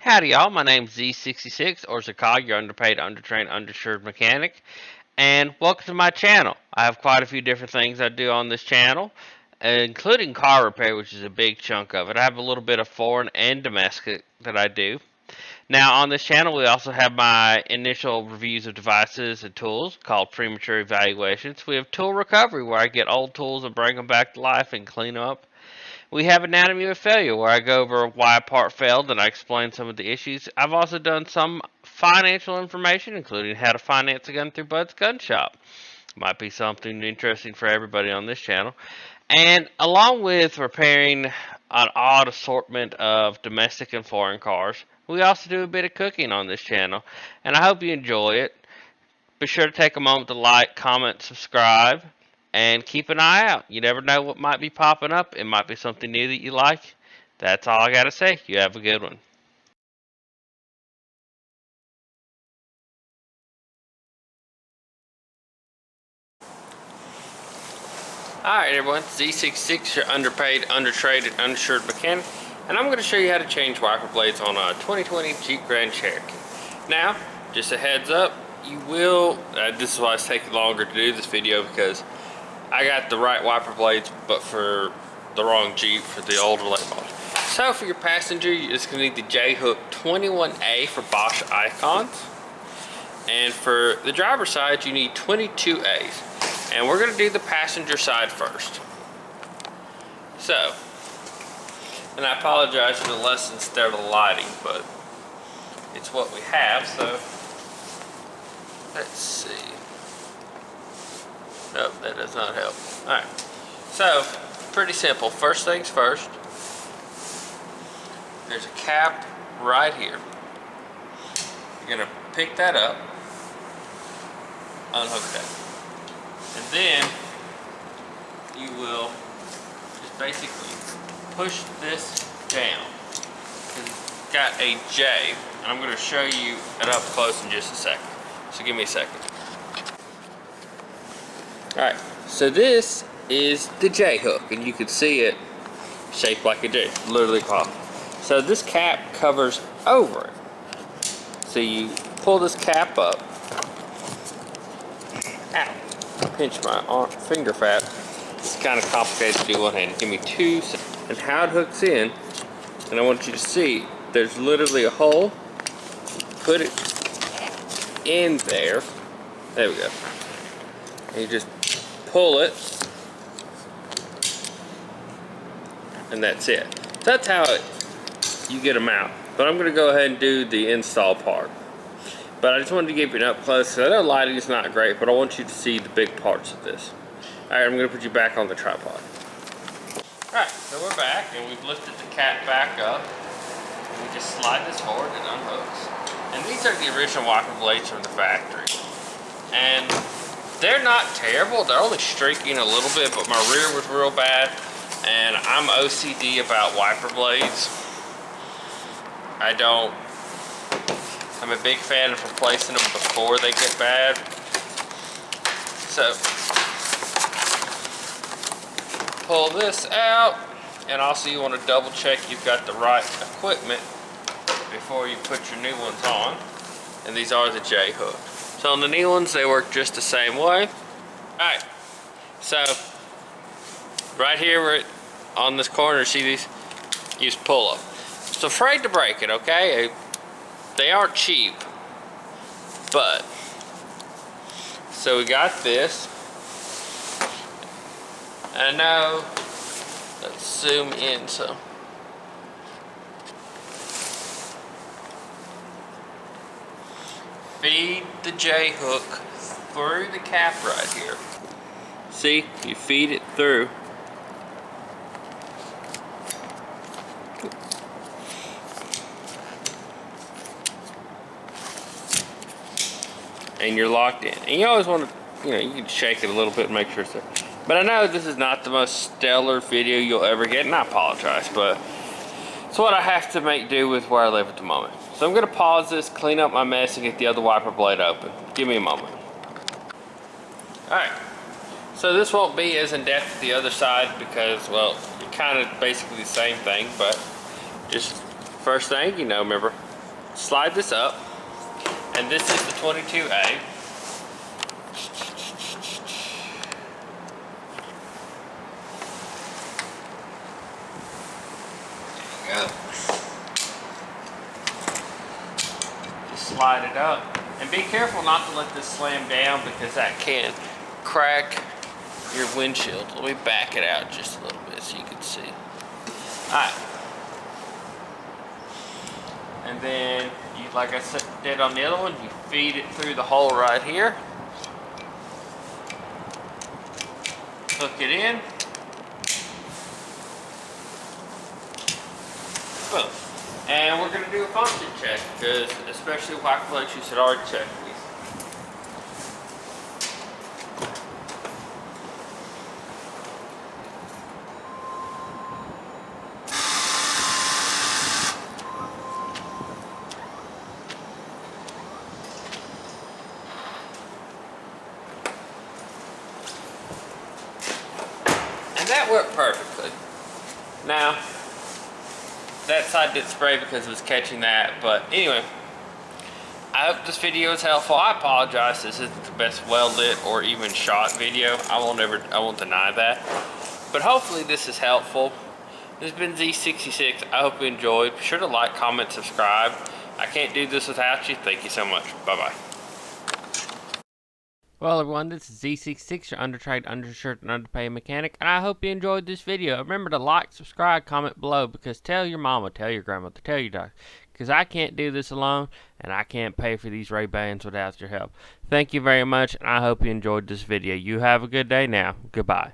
Howdy y'all, my name's Z66 or Zakag, your underpaid, undertrained, underinsured mechanic, and welcome to my channel. I have quite a few different things I do on this channel, including car repair, which is a big chunk of it. I have a little bit of foreign and domestic that I do. Now on this channel we also have my initial reviews of devices and tools called premature evaluations. We have tool recovery where I get old tools and bring them back to life and clean them up. We have anatomy of failure where I go over why a part failed and I explain some of the issues. I've also done some financial information, including how to finance a gun through Bud's Gun Shop. Might be something interesting for everybody on this channel. And along with repairing an odd assortment of domestic and foreign cars, we also do a bit of cooking on this channel. And I hope you enjoy it. Be sure to take a moment to like, comment, subscribe, and keep an eye out. You never know what might be popping up. It might be something new that you like. That's all I got to say. You have a good one. Alright everyone, Z66, your underpaid, undertraded, underinsured mechanic, and I'm going to show you how to change wiper blades on a 2020 Jeep Grand Cherokee. Now, just a heads up, you will, this is why it's taking longer to do this video, because I got the right wiper blades, but for the wrong Jeep, for the older late model. So for your passenger, you're just going to need the J-Hook 21A for Bosch Icons. And for the driver's side, you need 22As. And we're going to do the passenger side first. So, and I apologize for the less than stellar lighting, but it's what we have, so let's see. Nope, that does not help. Alright, so pretty simple. First things first, there's a cap right here. You're going to pick that up, unhook that. And then you will just basically push this down. It's got a J, and I'm going to show you it up close in just a second. So give me a second. Alright, so this is the J hook, and you can see it shaped like a J, literally called. So this cap covers over it. So you pull this cap up. Ow. Pinch my arm, finger fat. It's kind of complicated to do one hand. Give me 2 seconds. And how it hooks in, and I want you to see, there's literally a hole. Put it in there. There we go. And you just pull it, and that's it. So that's how you get them out. But I'm going to go ahead and do the install part. But I just wanted to give you an up close. I know lighting is not great, but I want you to see the big parts of this. Alright, I'm going to put you back on the tripod. Alright, so we're back, and we've lifted the cap back up. And we just slide this forward and unhooks. And these are the original wiper blades from the factory. And they're not terrible. They're only streaking a little bit, but my rear was real bad. And I'm OCD about wiper blades. I'm a big fan of replacing them before they get bad. So, pull this out, and also you want to double check you've got the right equipment before you put your new ones on. And these are the J hook. So on the new ones, they work just the same way. Alright, so right here where on this corner, see these? You just pull them. So afraid to break it, okay? They aren't cheap, but so we got this. I know, let's zoom in so. Feed the J hook through the cap right here. See, you feed it through. And you're locked in. And you always want to, you can shake it a little bit and make sure it's there. But I know this is not the most stellar video you'll ever get, and I apologize, but it's what I have to make do with where I live at the moment. So I'm going to pause this, clean up my mess, and get the other wiper blade open. Give me a moment. Alright, so this won't be as in-depth as the other side because, well, it's kind of basically the same thing, but just first thing, remember, slide this up, and this is the 22A. Just slide it up, and be careful not to let this slam down because that can crack your windshield. Let me back it out just a little bit so you can see. Alright, and then you, like I said, did on the other one, you feed it through the hole right here, hook it in, boom. And we're going to do a function check, because especially white flex, you should already check these. And that worked perfectly. Now, that side did spray because it was catching that, but anyway, I hope this video is helpful. I apologize, this isn't the best well lit or even shot video. I won't deny that, but hopefully this is helpful. This has been Z66. I hope you enjoyed. Be sure to like, comment, subscribe. I can't do this without you. Thank you so much. Bye bye. Well, everyone, this is Z66, your undertrained, undershirt, and underpaid mechanic, and I hope you enjoyed this video. Remember to like, subscribe, comment below, because tell your mama, tell your grandmother, tell your doctor, because I can't do this alone, and I can't pay for these Ray-Bans without your help. Thank you very much, and I hope you enjoyed this video. You have a good day now. Goodbye.